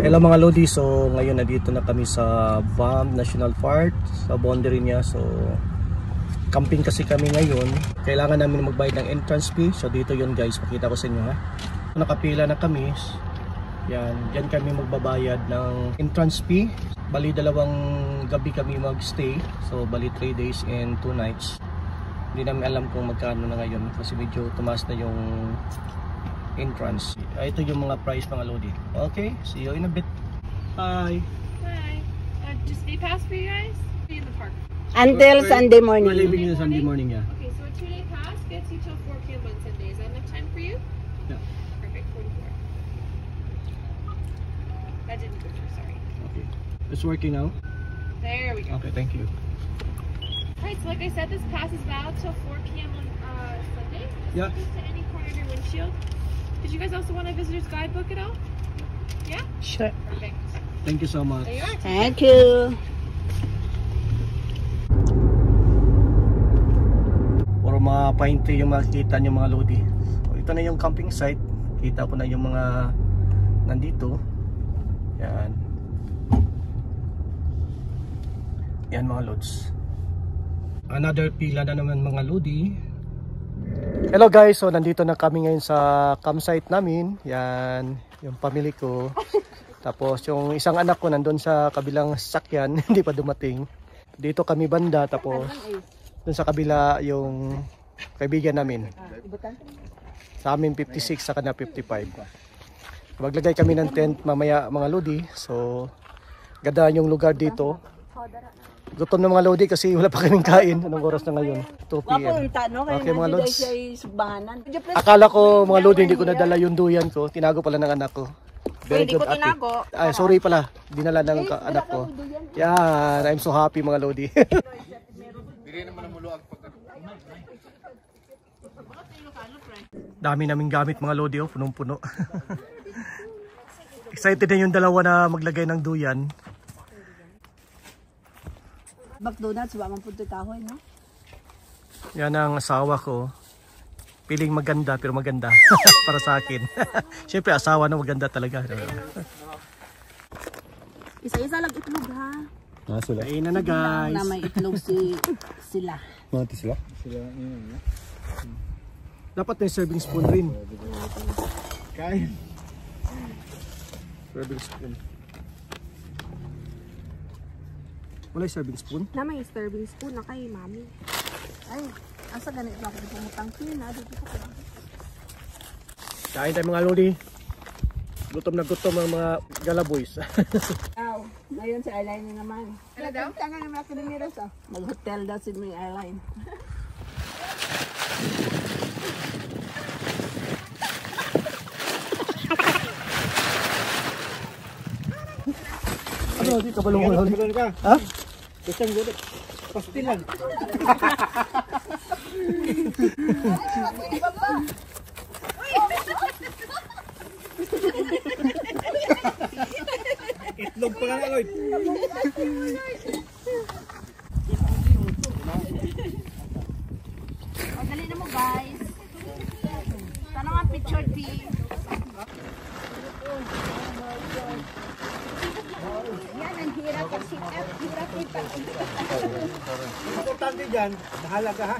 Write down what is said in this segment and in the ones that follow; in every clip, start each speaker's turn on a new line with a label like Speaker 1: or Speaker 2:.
Speaker 1: Hello mga Lodi, so ngayon nandito na kami sa Banff National Park, sa boundary niya. So camping kasi kami ngayon, kailangan namin magbayad ng entrance fee. So dito yun guys, pakita ko sa inyo ha. Nakapila na kami, yan, dyan kami magbabayad ng entrance fee. Bali 2 gabi kami magstay, so bali 3 days and 2 nights. Hindi namin alam kung magkano na ngayon kasi medyo tumaas na yung entrance. Ito yung mga price mga Lodi. Okay, see you in a bit. Bye.
Speaker 2: Hi. Just day pass for you guys? Be in the park.
Speaker 3: Until Sunday morning.
Speaker 1: We're leaving you Sunday morning, yeah.
Speaker 2: Okay, so a 2-day pass gets you till 4 p.m. on Sunday. Is that enough time for you?
Speaker 1: Yeah.
Speaker 2: Perfect. 44. That didn't go through. Sorry.
Speaker 1: Okay. It's working now.
Speaker 2: There we go.
Speaker 1: Okay, thank you.
Speaker 2: Alright, so like I said, this pass is valid till 4 p.m. on Sunday.
Speaker 1: Yeah.
Speaker 2: Just to any corner of your windshield. Did you guys also want a visitor's guidebook at all? Yeah?
Speaker 3: Sure.
Speaker 2: Perfect.
Speaker 1: Thank you so much.
Speaker 2: There you are.
Speaker 3: Thank you.
Speaker 1: Puro mga painte yung makikita nyo mga Lodi. So, ito na yung camping site. Kita ko na yung mga nandito. Yan. Yan mga Lods. Another pila na naman mga Lodi. Hello guys, so nandito na kami ngayon sa campsite namin. Yan, yung pamilya ko. Tapos yung isang anak ko nandun sa kabilang sasakyan, hindi pa dumating. Dito kami banda, tapos dun sa kabila yung kaibigan namin. Sa amin 56, sa kanya 55. Maglagay kami ng tent mamaya mga Lodi. So ganda yung lugar dito. Gutom na mga Lodi kasi wala pa kaming kain. Anong oras na ngayon? 2 PM. Okay mga Lods. Akala ko mga Lodi hindi ko nadala yung duyan ko. Tinago pala ng anak ko. Very good ate. Ay, sorry pala. Dinala ng anak ko. Yan. I'm so happy mga Lodi. Dami naming gamit mga Lodi. Oh. Punong-puno. Excited na yung dalawa na maglagay ng duyan.
Speaker 3: McDonald's, ba man punto kahoy, no?
Speaker 1: Yan ang asawa ko. Piling maganda pero maganda para sa akin. Siyempre asawa na maganda talaga.
Speaker 3: Isa-isa lang itlog ha.
Speaker 1: Sila. Kain na guys.
Speaker 3: Na may itlog sila.
Speaker 1: Mati sila? Sila yun. Dapat may serving spoon rin. Kain. Serving spoon. Wala yung serving spoon?
Speaker 2: Na may serving spoon na kay mami.
Speaker 3: Ay, asa ganit ba ako pumutang pina dito pa.
Speaker 1: Kain tayo mga Lodi. Gutom na gutom ang mga galaboys.
Speaker 3: Aw, ngayon si Airline naman.
Speaker 2: Ano daw?
Speaker 3: Tangan naman ako ni Rosa. Mag-hotel daw si may Airline.
Speaker 1: Ano, di ka balong ka? Ha?
Speaker 4: Kusang gulot. Pastilan. Itlog pa nga, Lloyd.
Speaker 3: O, dali na mo guys. Tanong ang picture tea. Yan, ang hirap ang sit-up. Hirap ito.
Speaker 4: Importante dyan, mahalaga ha.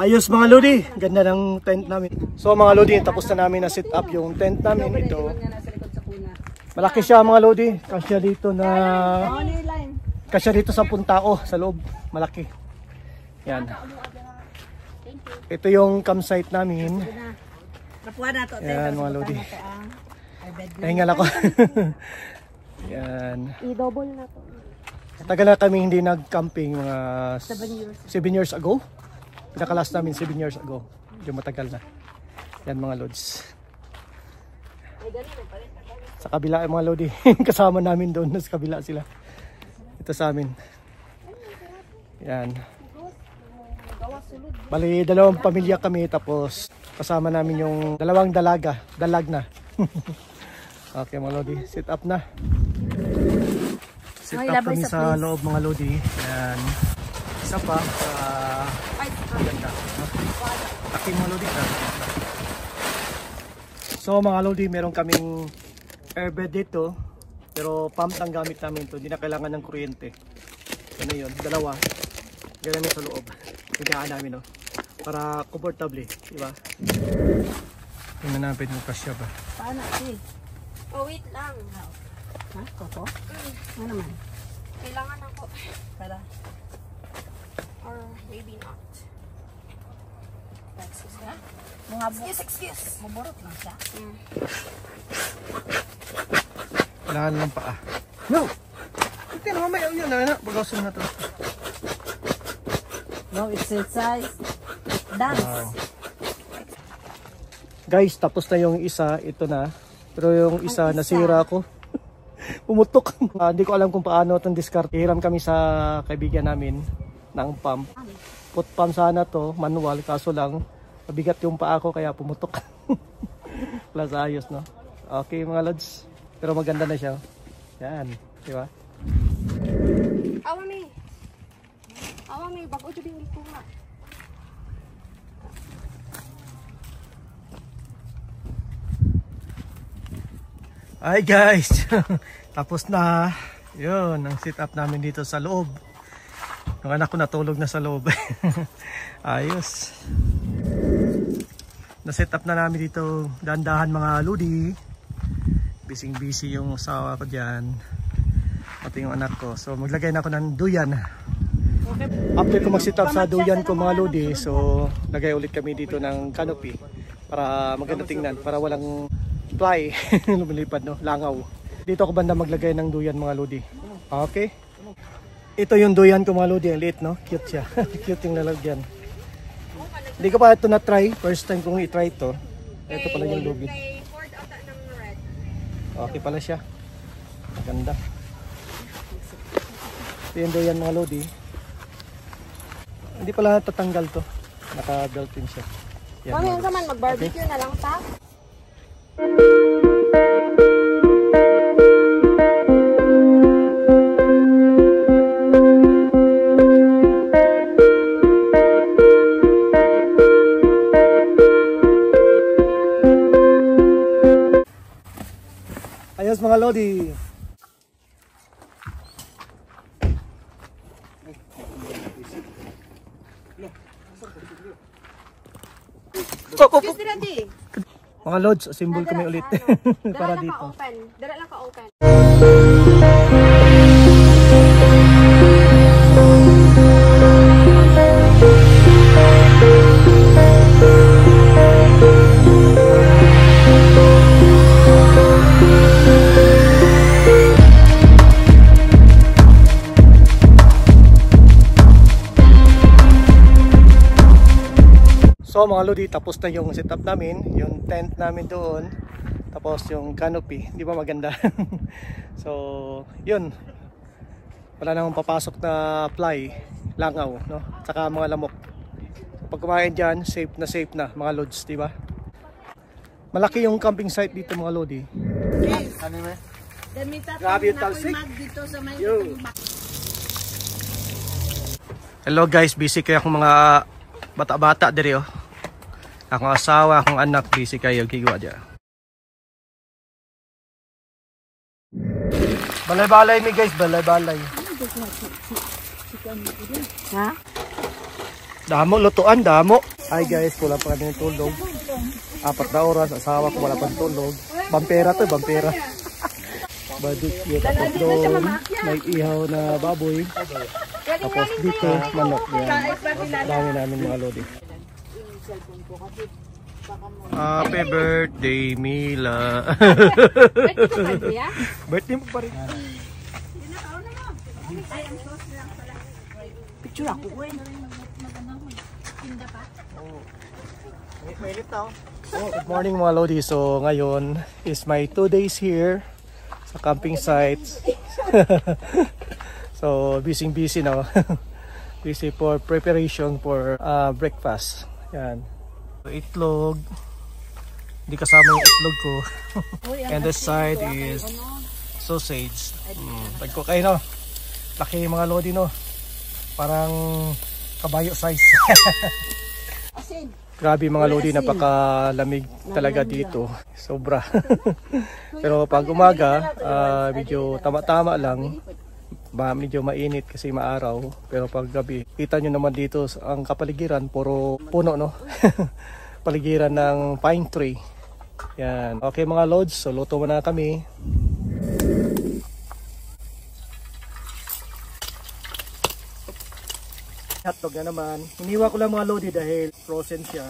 Speaker 1: Ayos mga Lodi, ganda ng tent namin. So mga Lodi, tapos na namin na set up yung tent namin. Ito, malaki siya mga Lodi. Kasya dito na, kasya dito sa puntao sa loob. Malaki. Yan. Ito yung campsite namin. Yan mga Lodi. Nahingal ako. Yan.
Speaker 3: I-double na to.
Speaker 1: Tagal na kami hindi nag-camping, mga 7 years ago. Pinaka-last namin 7 years ago. Yung matagal na. Yan mga Lods. Sa kabila mga Lodi. Kasama namin doon. Sa kabila sila. Ito sa amin. Yan. Bali, 2 pamilya kami. Tapos kasama namin yung 2 dalaga. Dalag na. Okay mga Lodi. Set up na. Set up kami sa loob mga Lodi. Yan. Isa pa. Ganda. Laki mga Lodi. So mga Lodi, meron kaming airbed dito. Pero pump ang gamit namin to. Hindi na kailangan ng kuryente. Ano yun? 2. Ganyan sa loob. Higaan namin, no? Para comfortable, diba? Tingnan natin yung kasya ba.
Speaker 3: Paano eh? Oh, wait lang. Ha? Koko? Ano naman? Kailangan ako. Para? Or maybe not. Excuse na? Excuse. Maborot lang siya.
Speaker 1: Kailangan lang paa. No! Ito na mamaya yun na. Bagasin na to.
Speaker 3: No exercise. Dance.
Speaker 1: Wow. Guys, tapos na yung isa. Ito na. Pero yung isa, nasira ako. Pumutok. Hindi ko alam kung paano itong discard. Hiram kami sa kaibigan namin ng pump. Foot pump sana to, manual. Kaso lang, mabigat yung paa ko kaya pumutok. Plus ayos, no? Okay mga Lods. Pero maganda na siya. Yan. Diba?
Speaker 3: Awa may bago dyan yung ito nga.
Speaker 1: Hi guys. Tapos na. Yun, ang sit up namin dito sa loob. Yung anak ko natulog na sa loob. Ayos. Na-set up na namin dito. Dahan-dahan mga Lodi. Busy yung asawa ko dyan. Pati yung anak ko. So maglagay na ako ng duyan. After ko mag-set up sa duyan ko mga Lodi, so lagay ulit kami dito ng canopy. Para maganda tingnan. Para walang fly. Lumilipad, no? Langaw. Dito ako banda maglagay ng duyan mga Lodi. Okay. Ito yung duyan ko mga Lodi. Ang liit, no? Cute siya. Cute yung lalagyan. Hindi ko pa ito na-try. First time kong i-try ito. Ito pala yung lubid. Okay pala siya. Ganda. Ito yung duyan mga Lodi. Hindi pala tatanggal to. Naka-built-in siya.
Speaker 3: Mami, yung naman, mag-barbecue na lang pa.
Speaker 1: Ayos mga Lodi. Mga Lods, assemble kami ulit. Para dito.
Speaker 3: Dala lang ka-open.
Speaker 1: So mga Lodi, tapos na yung setup namin, yung tent namin doon, tapos yung canopy, di ba maganda? So yun, wala namang papasok na fly, langaw, no? Saka mga lamok. Pag kumain dyan, safe na mga Lods, di ba? Malaki yung camping site dito mga Lodi. Anime? Grabe yung talsik. Hello guys, busy kayo akong mga bata-bata diri oh. Akong asawa, akong anak, busy kayo gigwa dyan. Balay-balay mi guys, balay-balay.
Speaker 3: Ha?
Speaker 1: Damo, lutuan, damo. Hi guys, wala pa kami tulog. 4 na oras, asawa ko wala pang tulog. Bampera to, bampera. Barbecue, tapos doon, may ihaw na baboy. Tapos dito, manok. Yan. Dami namin mga lodi. Happy birthday, Mila. Birthday mo pa rin.
Speaker 3: Picture ako, uy.
Speaker 1: Good morning mga lodi. So ngayon is my 2 days here sa camping sites. So busy now. Busy for preparation for breakfast. Yan. So, itlog. Hindi kasama yung itlog ko. And this side is sausage. Tagko kayo no. Laki yung mga lodi no. Parang kabayo size. Grabe mga lodi, napakalamig talaga dito. Sobra. Pero pag umaga, medyo tama-tama lang. Medyo mainit kasi maaraw. Pero pag gabi, kita nyo naman dito ang kapaligiran, puro puno no. Paligiran ng pine tree. Yan. Okay mga lods, so luto muna kami. Hotdog na naman. Hiniwa ko lang mga lodi dahil frozen siya.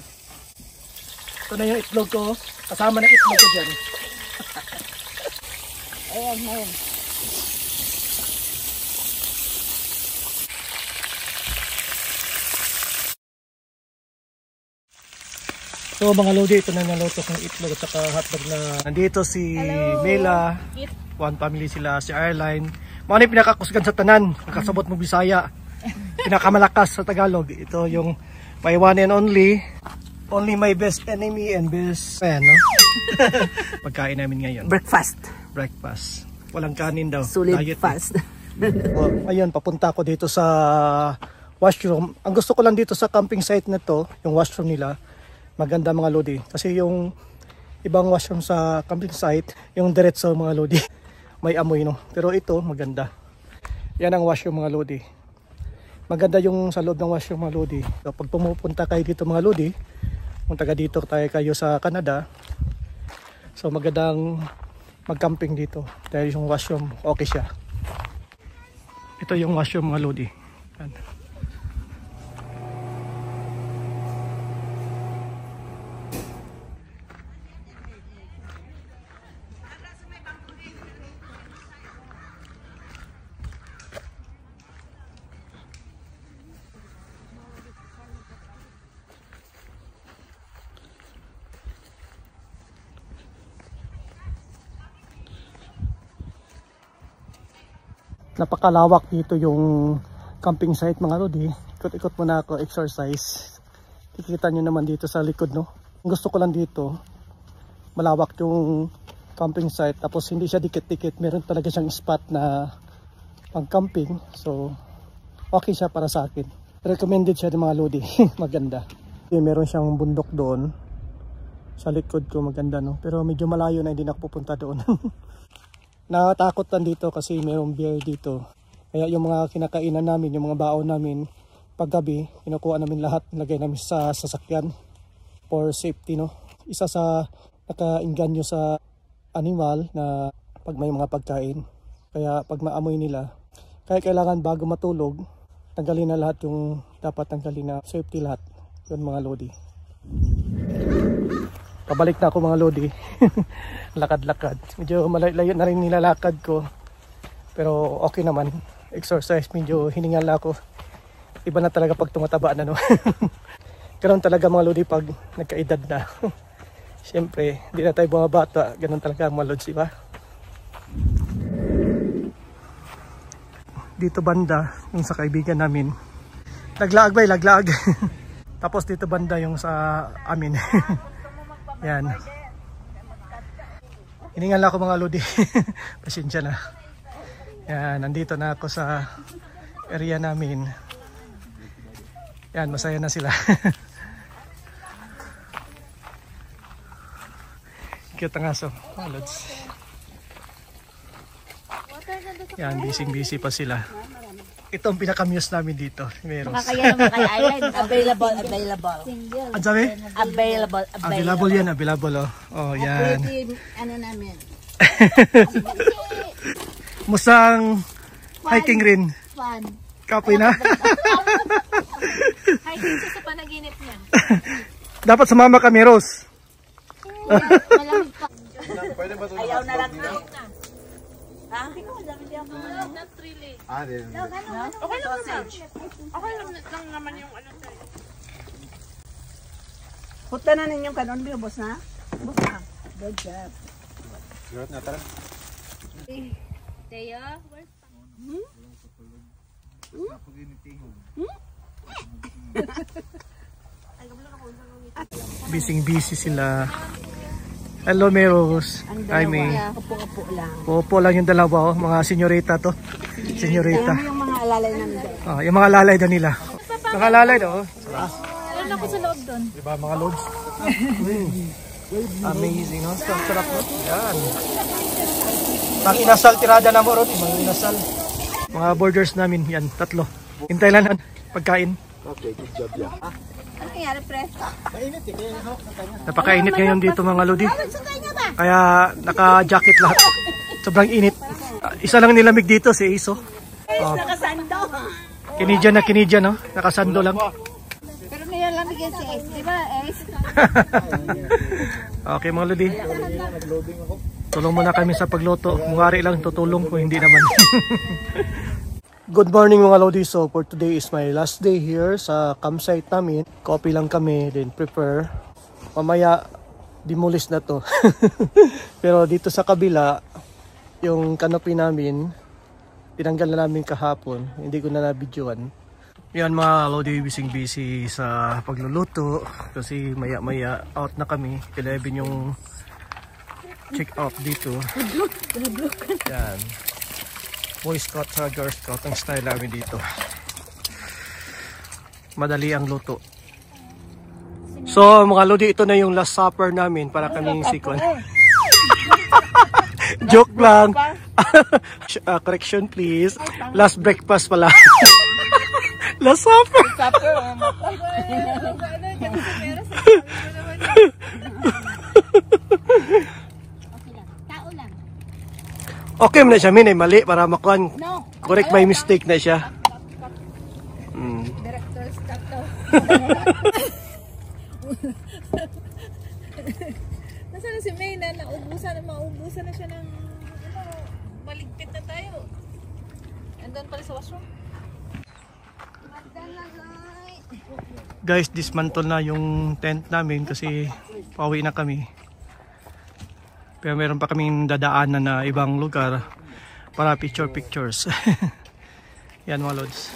Speaker 1: Ito na yung itlog ko. Kasama ng itlog ko dyan.
Speaker 3: Ayan.
Speaker 1: So mga lodi, ito na naluto ng itlog at saka hotdog na. Nandito si Mela. One family sila, si Airline. Mga na pinakakusgan sa tanan. Kasabot mo Bisaya. Pinakamalakas sa Tagalog. Ito yung my one and only my best enemy and best friend, no? Pagkain namin ngayon.
Speaker 3: Breakfast.
Speaker 1: Walang kanin daw.
Speaker 3: Solid
Speaker 1: Diet
Speaker 3: fast.
Speaker 1: Ayun, papunta ako dito sa washroom. Ang gusto ko lang dito sa camping site na to, yung washroom nila, maganda mga lodi. Kasi yung ibang washroom sa camping site, yung diretso mga lodi, may amoy no. Pero ito, maganda. Yan ang washroom mga lodi. Maganda yung sa loob ng washroom mga lodi. So, pag pumupunta kayo dito mga lodi, kung taga dito kayo sa Canada, so magandang mag-camping dito dahil yung washroom okay siya. Ito yung washroom mga lodi. Yan. Napakalawak dito yung camping site mga lodi. Ikot-ikot muna ako, exercise. Kikita nyo naman dito sa likod no. Ang gusto ko lang dito, malawak yung camping site. Tapos hindi siya dikit-dikit. Meron talaga siyang spot na pang camping. So okay siya para sa akin. Recommended siya ng mga lodi. Maganda. Meron siyang bundok doon. Sa likod ko maganda no. Pero medyo malayo na, hindi na ako pupunta doon. Nakatakot lang dito kasi mayroong bear dito. Kaya yung mga kinakainan namin, yung mga baon namin, paggabi, kinukuha namin lahat, nilagay namin sa sasakyan for safety no. Isa sa nakainganyo sa animal na pag may mga pagkain. Kaya pag maamoy nila, kaya kailangan bago matulog, tanggalin na lahat yung dapat tanggalin na safety lahat. Yun mga lodi. Pabalik na ako mga lodi. Lakad-lakad. Medyo malayo na rin nilalakad ko. Pero okay naman. Exercise, medyo hiningal ako. Iba na talaga pag tumataba na no. Ganun talaga mga lodi pag nagkaedad na. Siyempre, hindi na tayo bumabata. Ganun talaga mga lods, diba? Dito banda, yung sa kaibigan namin. Laglaag ba? Laglaag. Tapos dito banda yung sa amin. Yan. Hiningal ako mga lodi. Pasensya na. Yan, nandito na ako sa area namin. Yan, masaya na sila. Cute ang aso, mga lods. Yan, busy pa sila. Ito ang pinaka-muse namin dito. Meron.
Speaker 3: Kaya naman kay Island. Available.
Speaker 1: Ang sabi?
Speaker 3: Available.
Speaker 1: Yan, available. Oh, yan.
Speaker 3: Ano namin?
Speaker 1: Musang hiking rin.
Speaker 3: Fun.
Speaker 1: Kapoy na.
Speaker 2: Hiking siya sa panaginip niya.
Speaker 1: Dapat sumama kami, Rose.
Speaker 3: Malamig pa.
Speaker 4: Ayaw na lang.
Speaker 3: Ha?
Speaker 2: Not really.
Speaker 4: Din.
Speaker 2: Okay lang naman. Okay lang naman yung ano tayo.
Speaker 5: Punta na ninyong kanon, boss na? Boss na. Good job.
Speaker 4: Gawat na, tara.
Speaker 2: Teo, where's
Speaker 1: Busy sila. Hello, Meros. Hi, May.
Speaker 5: Upo-upo lang.
Speaker 1: Opo lang yung dalawa, oh. Mga senyorita to. Senyorita.
Speaker 5: Ano yung mga alalay namin doon?
Speaker 1: Oh, yung mga lalay daw nila. Nakalalay daw.
Speaker 2: Meron ako sa loob doon.
Speaker 1: Diba mga loads? Amazing, no? Sarap, no? Yan. Mga inasal, tirada na mo, Rod. Mga inasal. Mga borders namin, yan, 3. Hintay lang pagkain.
Speaker 4: Okay, good job ya.
Speaker 3: Ano nangyari, pre?
Speaker 1: Napakainit ngayon dito mga lodi. Kaya naka-jacket lahat. Sobrang init. Isa lang nilamig dito si Iso.
Speaker 5: Nakasando.
Speaker 1: Kinidya, no? Nakasando lang.
Speaker 3: Pero ngayon lang bigyan si Ace. Di ba, Ace?
Speaker 1: Okay mga lodi. Tulong muna kami sa pagluto. Mungari lang tutulong kung hindi naman. Good morning mga lodi. So for today is my last day here sa campsite namin. Coffee lang kami, then prepare. Mamaya demolish na to. Pero dito sa kabila, yung canopy namin, tinanggal na namin kahapon. Hindi ko na na-videoan. Yan mga lodi, busy sa pagluluto. Kasi maya out na kami. 11 yung check out dito. Yan. Boy Scout sa Girl Scout ang style namin dito. Madali ang luto. So mga lodi, ito na yung last supper namin para kaming sikon. Joke lang. Correction please. Last breakfast pala. Last supper. Okay mo na siya, Min. Mali para makuhan. Correct my mistake na siya.
Speaker 2: Director's cut to. Nasaan na si May na maubusan na siya ng maligpit na tayo. Andun pala sa washroom.
Speaker 1: Guys, dismantle na yung tent namin kasi pauwi na kami. Pero meron pa kaming dadaanan na ibang lugar para pictures. Yan mga lods.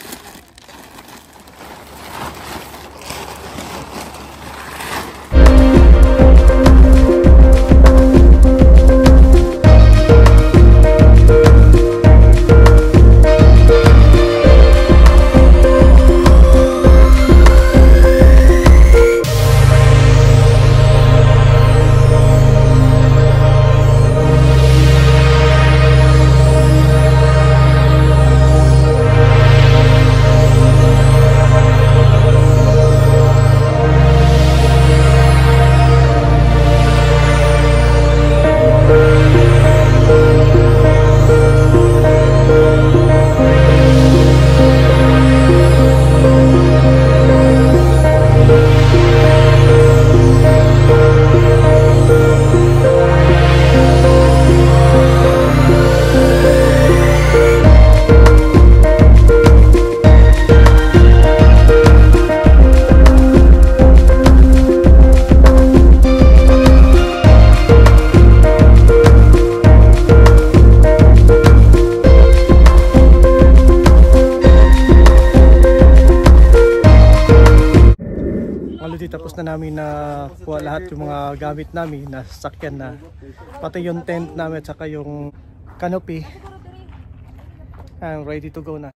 Speaker 1: Tapos na namin na kuha lahat yung mga gamit namin na sasakyan na. Pati yung tent namin at saka yung canopy. I'm ready to go na.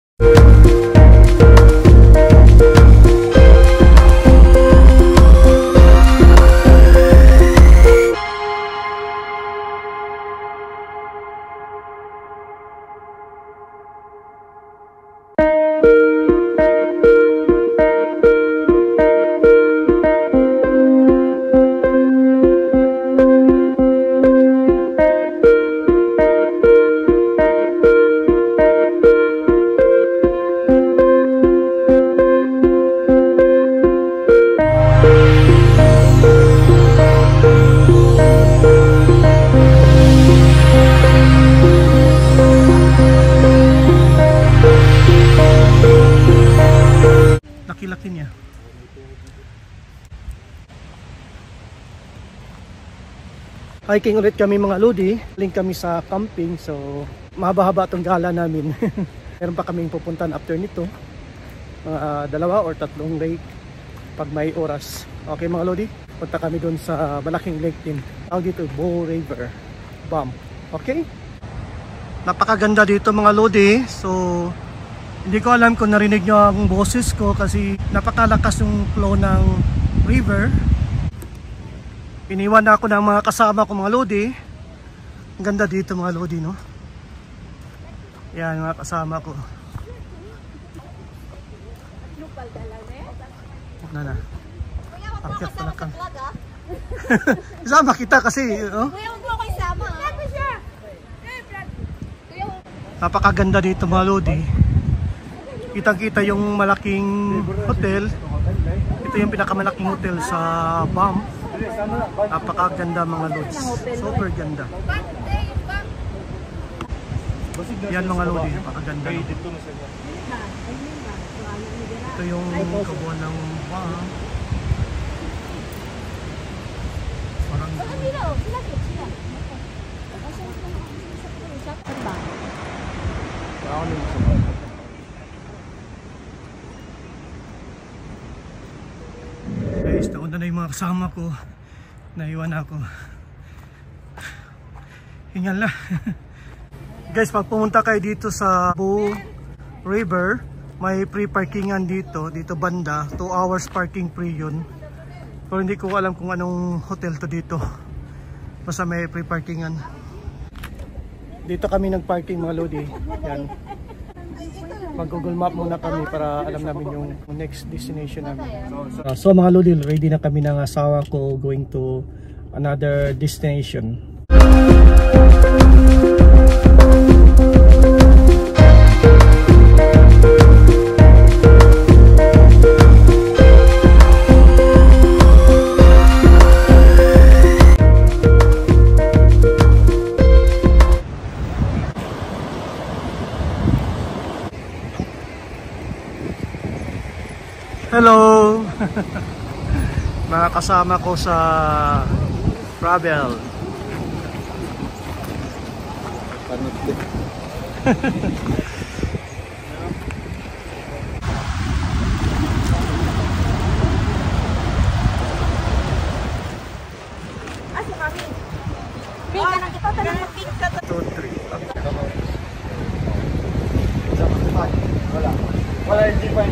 Speaker 1: hiking ulit kami mga lodi. Link kami sa camping. So mahaba-haba itong gala namin. Meron pa kaming pupuntahan after nito. 2 or 3 lake pag may oras. Okay mga lodi, punta kami doon sa malaking lake din. Tawag dito Bow River Bump. Okay? Napakaganda dito mga lodi. So hindi ko alam kung narinig nyo ang boses ko kasi napakalakas yung flow ng river. Iniwan na ako ng mga kasama ko mga lodi. Ang ganda dito mga lodi, no? Yan mga kasama ko. Na. Akyat pala kang. Isama kita kasi, oh.
Speaker 3: Kuya, huwag mo ako isama.
Speaker 1: Napakaganda dito mga lodi. Kitang-kita yung malaking hotel. Ito yung pinakamalaking hotel sa Bump. Napakaganda mga lods. Super ganda. Yan mga lodi, napakaganda. Ito yung kabuhan ng Bump. Parang guys, nauna na yung mga kasama ko. Naiwan ako. Hingal na. Guys, pag pumunta kayo dito sa Bow River, may free parkingan dito. Dito banda, 2 hours parking free yun. Pero hindi ko alam kung anong hotel to dito. Basta may free parkingan. Dito kami nagparking mga lodi. Yan. Mag Google Map muna kami para alam namin yung next destination namin. So mga lodi, ready na kami ng asawa ko going to another destination. Hello! Mga kasama ko sa travel.
Speaker 3: Si Mami. Pink ka lang ito. Pink ka.
Speaker 1: 2, 3.
Speaker 4: Wala, hindi pa.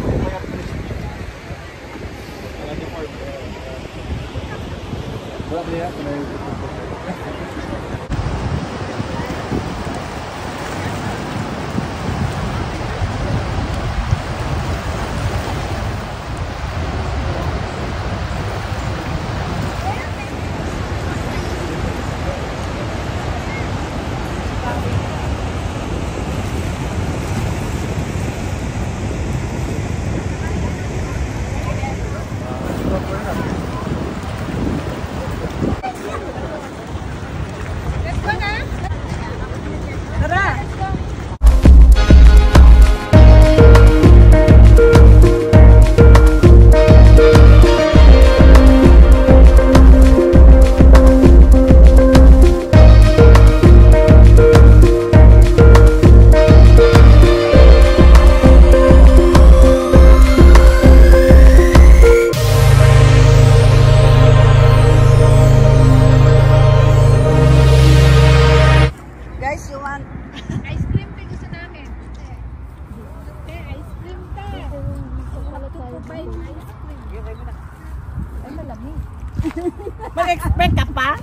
Speaker 5: Mag-expect ka pa?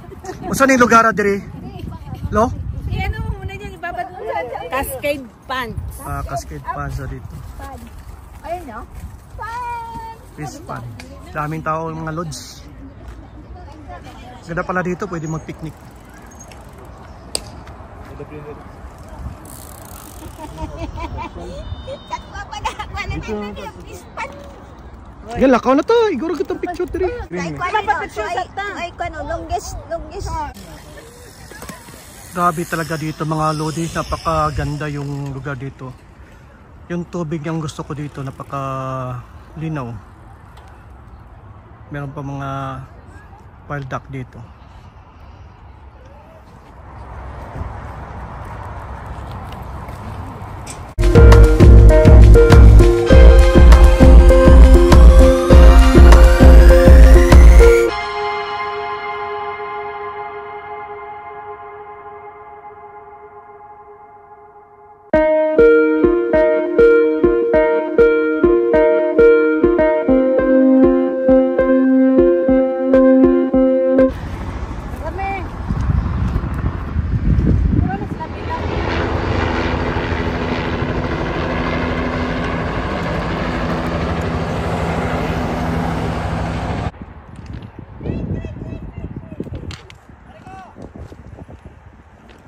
Speaker 1: Saan yung lugar diri? Lo?
Speaker 2: Ano muna niya ibabad mo lang.
Speaker 5: Cascade Pants.
Speaker 1: Cascade Pans dito.
Speaker 2: Ayun no?
Speaker 1: Fish pan. Daming tao mga lodge. Ganda pala dito, pwede mag-picnic. Yan, lakaw na to. Iguro kitang picture diri.
Speaker 3: Ay, longest.
Speaker 1: Grabe talaga dito mga lodi. Napakaganda yung lugar dito. Yung tubig yung gusto ko dito, napaka-linaw. Meron pa mga wild duck dito.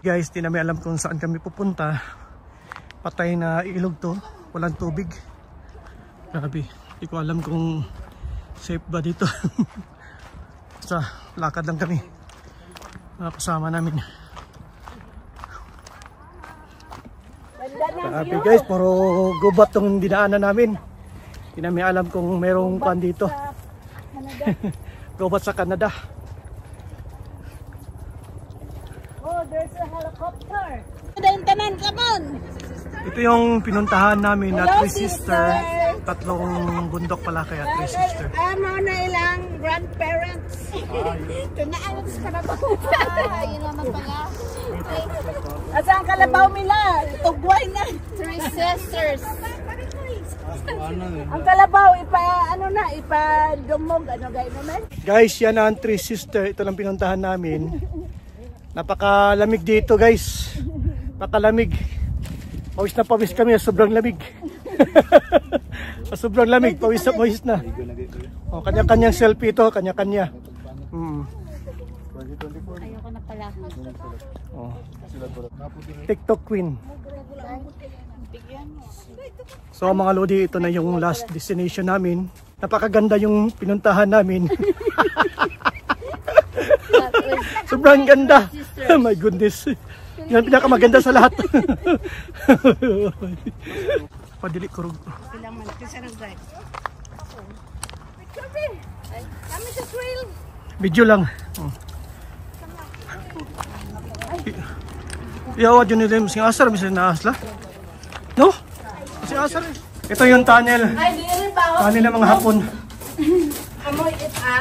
Speaker 1: Guys, di namin alam kung saan kami pupunta. Patay na ilog to, walang tubig. Grabe, di ko alam kung safe ba dito. Sa lakad lang kami, mga kasama namin. Grabe guys, puro gubat tong dinaanan namin. Di namin alam kung merong pan dito. Gubat sa Canada.
Speaker 5: Oh, there's a helicopter. Tanan, come on.
Speaker 1: Ito yung pinuntahan namin na Three Sister. Tatlong bundok pala kaya Three Sister.
Speaker 5: Ano na ilang grandparents. Tunaan sa kalabaw.
Speaker 2: Ayun naman pala.
Speaker 5: Asa ang kalabaw nila? Tugway na.
Speaker 2: Three sisters.
Speaker 5: Ang kalabaw, ipa-dumog. Ano gaya naman?
Speaker 1: Guys, yan ang Three Sister. Ito lang pinuntahan namin. Napakalamig dito guys. Napakalamig. Pawis na pawis kami. Sobrang lamig. Sobrang lamig. Pawis na pawis na. Oh, kanya-kanyang selfie ito. Kanya-kanya.
Speaker 2: Ayoko na pala.
Speaker 1: Oh. TikTok queen. So mga lodi, ito na yung last destination namin. Napakaganda yung pinuntahan namin. Sobrang ganda. Oh my goodness. Yan pinakamaganda sa lahat. Padili kurog. Video lang. Iawad yun nila yung asar. Misal na asla. No? Kasi asar. Ito yung tunnel. Tunnel ng mga Hapon.
Speaker 5: Amoy ita.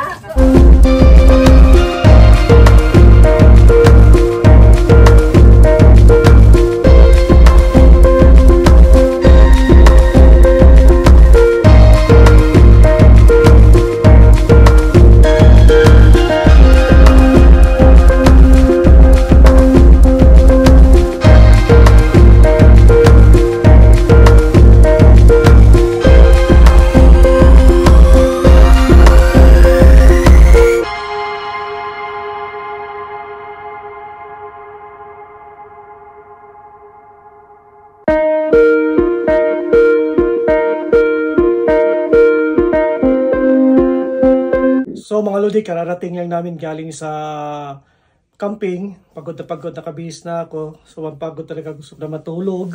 Speaker 1: So mga lodi, kararating lang namin galing sa camping. Pagod na kabihis na ako. So ang pagod talaga, gusto na matulog.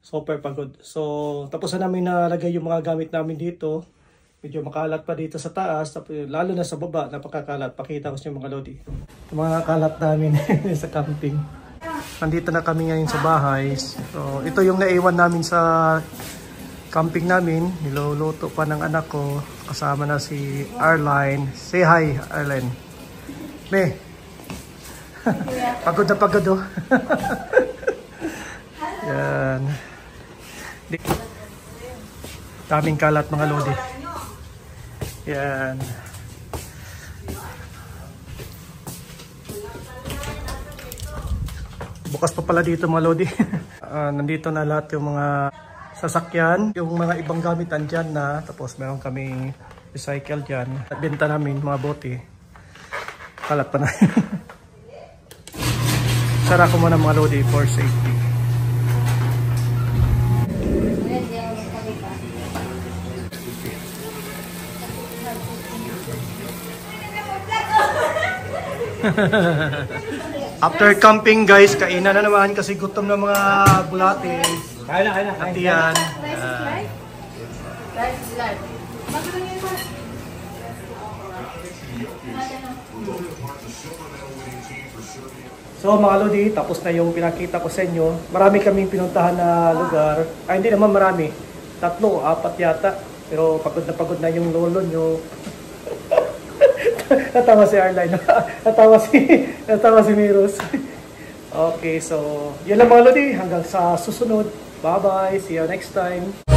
Speaker 1: Super pagod. So tapos na namin nalagay yung mga gamit namin dito. Medyo makalat pa dito sa taas. Lalo na sa baba, napakakalat. Pakita ko sa mga lodi. Yung mga kalat namin sa camping. Nandito na kami ngayon sa bahay. So ito yung naiwan namin sa camping namin. Niluluto pa ng anak ko. Kasama na si Arline. Say hi, Arline. Me. Pagod na pagod oh. Yan. Daming kalat mga lodi. Yan. Bukas pa pala dito mga lodi. Nandito na lahat yung mga sasakyan, yung mga ibang gamit andyan na, tapos meron kaming recycle dyan. Benta namin mga bote. Kalat pa na. Sara ko muna mga lodi for safety. After camping guys, kainan na naman kasi gutom na mga bulate. Kain na. Atiyan. So mga lodi, tapos na yung pinakita ko sa inyo. Marami kaming pinuntahan na lugar. Ay hindi naman marami. 3, 4 yata. Pero pagod na yung lolo nyo. Natawa si Arline. Natawa si Miros. Okay, so yun lang mga lodi. Hanggang sa susunod. Bye-bye. See you next time.